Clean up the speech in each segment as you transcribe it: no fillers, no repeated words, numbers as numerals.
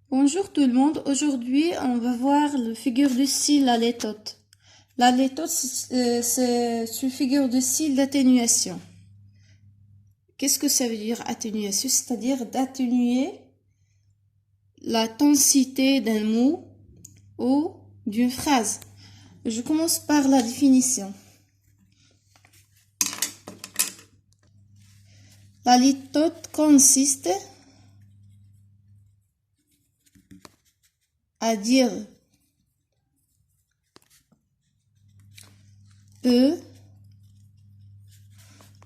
Bonjour tout le monde, aujourd'hui on va voir la figure de style, la litote. La litote c'est une figure de style d'atténuation. Qu'est-ce que ça veut dire atténuation? C'est-à-dire d'atténuer la tensité d'un mot ou d'une phrase. Je commence par la définition. La litote consiste à dire peu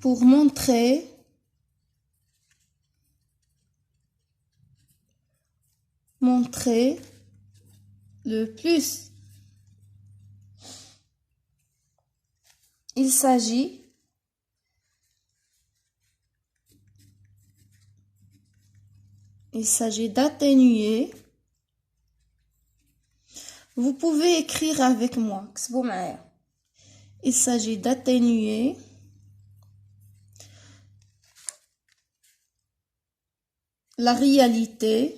pour montrer le plus. Il s'agit d'atténuer. Vous pouvez écrire avec moi. Il s'agit d'atténuer la réalité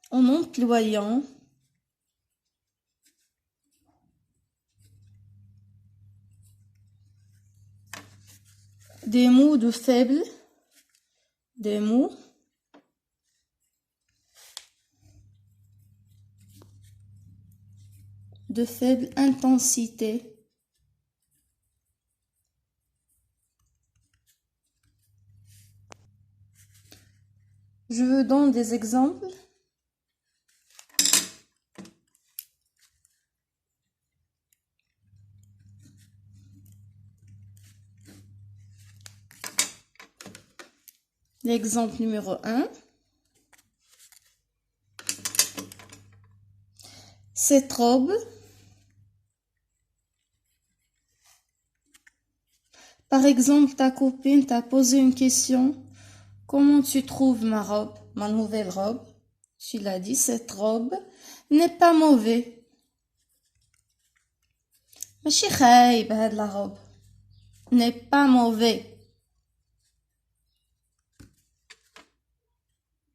en employant des mots de faible intensité. Je vous donne des exemples. L'exemple numéro 1. Cette robe. Par exemple, ta copine t'a posé une question. Comment tu trouves ma robe, ma nouvelle robe? Tu l'as dit, cette robe n'est pas mauvaise. ماشي خايب هاد la robe. N'est pas mauvais.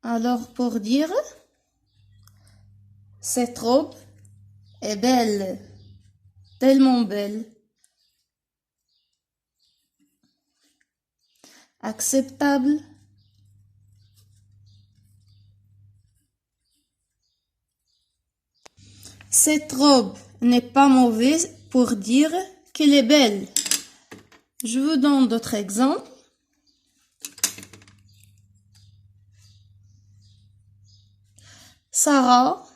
Alors pour dire, cette robe est belle, tellement belle. Acceptable. Cette robe n'est pas mauvaise pour dire qu'elle est belle. Je vous donne d'autres exemples. Sarah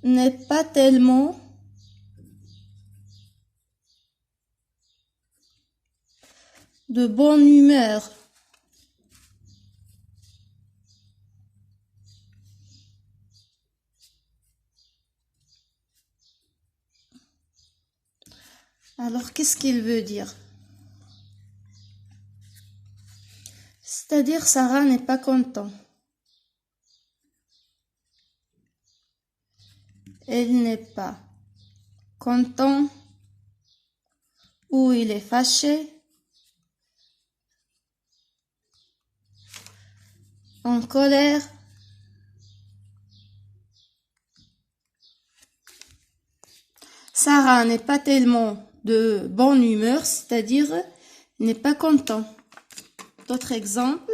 n'est pas tellement de bonne humeur. Alors, qu'est-ce qu'il veut dire? C'est-à-dire, Sarah n'est pas content. Elle n'est pas content ou il est fâché, en colère. Sarah n'est pas tellement de bonne humeur, c'est-à-dire n'est pas content. D'autres exemples.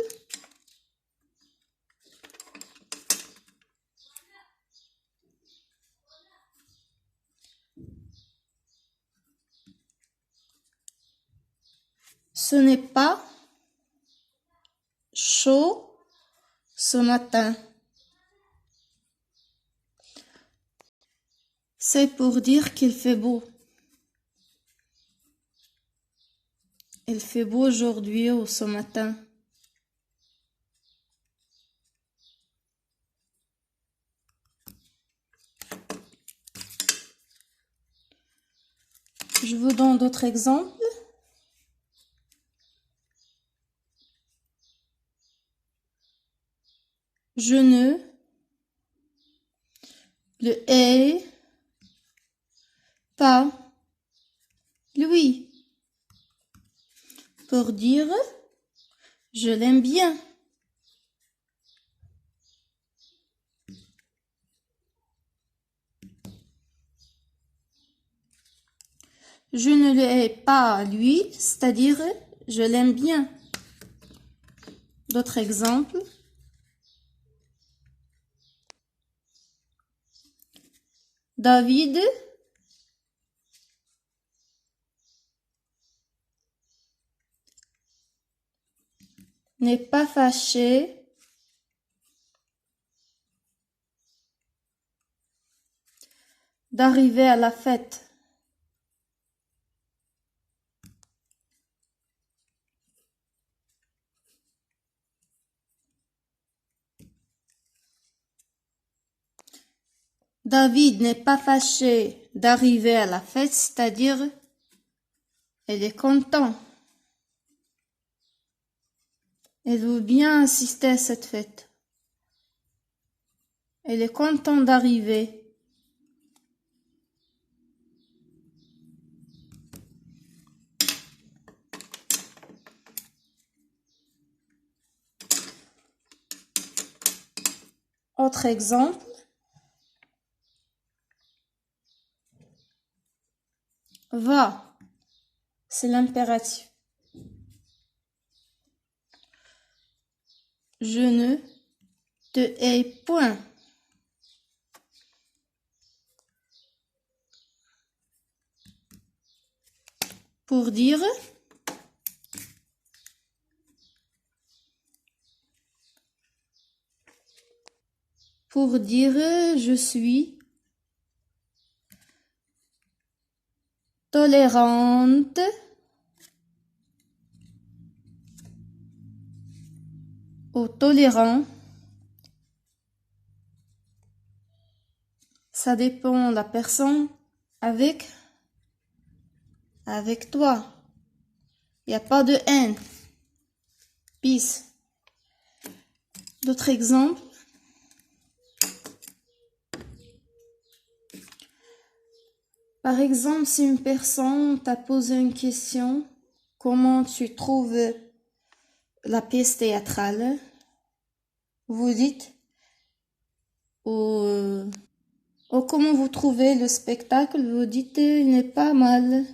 Ce n'est pas chaud ce matin. C'est pour dire qu'il fait beau. Il fait beau aujourd'hui ou ce matin. Je vous donne d'autres exemples. Je ne, le est pas lui. Pour dire je l'aime bien. Je ne le hais pas lui, c'est-à-dire je l'aime bien. D'autres exemples. David n'est pas fâché d'arriver à la fête. David n'est pas fâché d'arriver à la fête, c'est-à-dire elle est content. Elle veut bien assister à cette fête. Elle est contente d'arriver. Autre exemple. Va, c'est l'impératif. Je ne te hais point. Pour dire je suis tolérante ou tolérant. Ça dépend de la personne avec toi. Il n'y a pas de haine. Peace. D'autres exemples. Par exemple, si une personne t'a posé une question, comment tu trouves la pièce théâtrale, vous dites, ou comment vous trouvez le spectacle, vous dites, il n'est pas mal.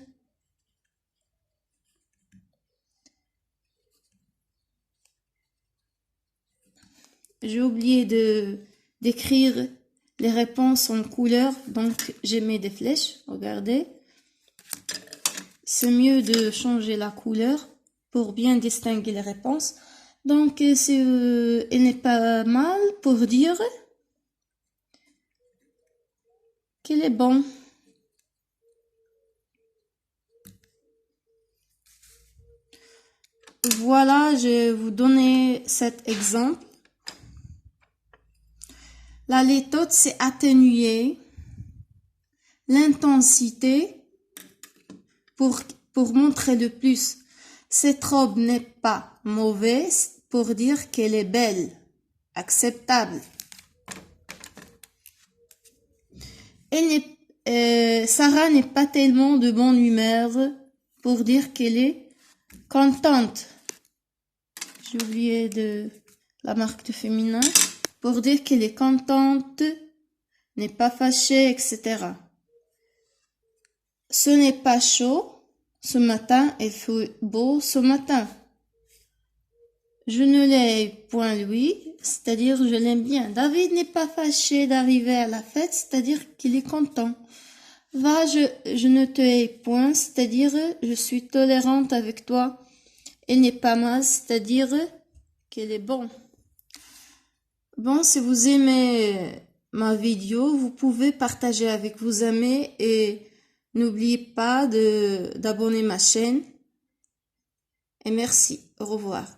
J'ai oublié d'écrire les réponses en couleur, donc j'ai mis des flèches, regardez. C'est mieux de changer la couleur pour bien distinguer les réponses. Donc, il n'est pas mal pour dire qu'il est bon. Voilà, je vais vous donner cet exemple. La litote, c'est atténuer l'intensité pour montrer le plus. Cette robe n'est pas mauvaise pour dire qu'elle est belle, acceptable. Sarah n'est pas tellement de bonne humeur pour dire qu'elle est contente. J'ai oublié la marque de féminin. Pour dire qu'elle est contente, n'est pas fâchée, etc. Ce n'est pas chaud ce matin, il fait beau ce matin. Je ne l'ai point lui, c'est-à-dire je l'aime bien. David n'est pas fâché d'arriver à la fête, c'est-à-dire qu'il est content. Va, je ne te hais point, c'est-à-dire je suis tolérante avec toi. Elle n'est pas mal, c'est-à-dire qu'elle est bon. Bon, si vous aimez ma vidéo, vous pouvez partager avec vos amis et n'oubliez pas d'abonner ma chaîne. Et merci, au revoir.